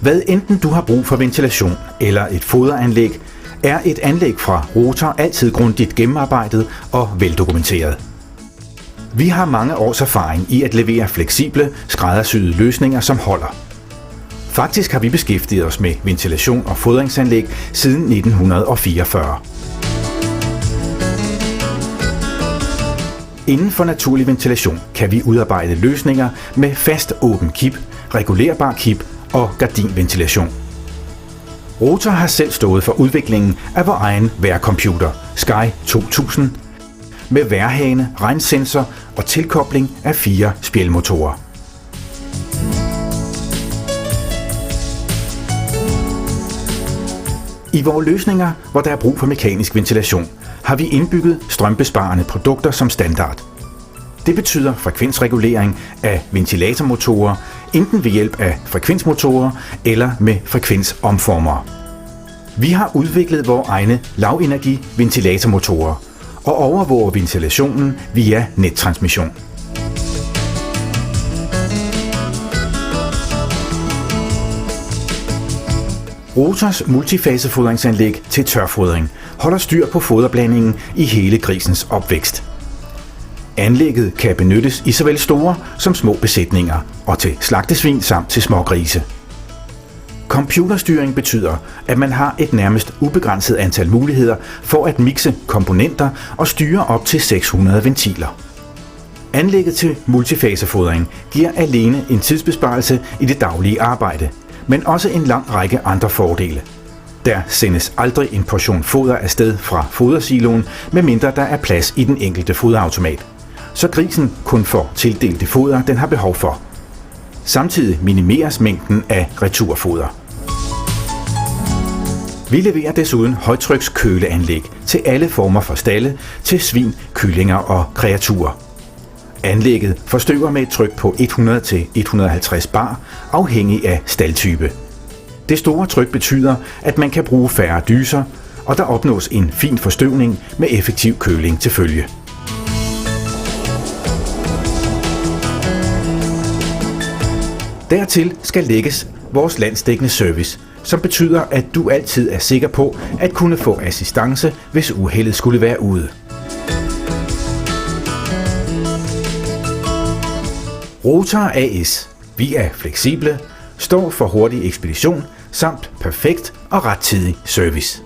Hvad enten du har brug for ventilation eller et foderanlæg, er et anlæg fra Rotor altid grundigt gennemarbejdet og veldokumenteret. Vi har mange års erfaring i at levere fleksible, skræddersyede løsninger, som holder. Faktisk har vi beskæftiget os med ventilation og fodringsanlæg siden 1944. Inden for naturlig ventilation kan vi udarbejde løsninger med fast åben kip, regulerbar kip og gardinventilation. Rotor har selv stået for udviklingen af vores egen vejrcomputer, Sky 2000, med vejrhane, regnsensor og tilkobling af 4 spjælmotorer. I vores løsninger, hvor der er brug for mekanisk ventilation, har vi indbygget strømbesparende produkter som standard. Det betyder frekvensregulering af ventilatormotorer, enten ved hjælp af frekvensmotorer eller med frekvensomformere. Vi har udviklet vores egne lavenergi ventilatormotorer og overvåger ventilationen via nettransmission. Rotors multifasefodringsanlæg til tørfodring holder styr på foderblandingen i hele grisens opvækst. Anlægget kan benyttes i såvel store som små besætninger og til slagtesvin samt til smågrise. Computerstyring betyder, at man har et nærmest ubegrænset antal muligheder for at mixe komponenter og styre op til 600 ventiler. Anlægget til multifasefodring giver alene en tidsbesparelse i det daglige arbejde, men også en lang række andre fordele. Der sendes aldrig en portion foder afsted fra fodersiloen, medmindre der er plads i den enkelte foderautomat, så grisen kun får tildelt det foder, den har behov for. Samtidig minimeres mængden af returfoder. Vi leverer desuden højtrykskøleanlæg til alle former for stalde, til svin, kyllinger og kreaturer. Anlægget forstøver med et tryk på 100-150 bar, afhængig af staldtype. Det store tryk betyder, at man kan bruge færre dyser, og der opnås en fin forstøvning med effektiv køling til følge. Dertil skal lægges vores landsdækkende service, som betyder, at du altid er sikker på at kunne få assistance, hvis uheldet skulle være ude. Rotor AS, vi er fleksible, står for hurtig ekspedition samt perfekt og rettidig service.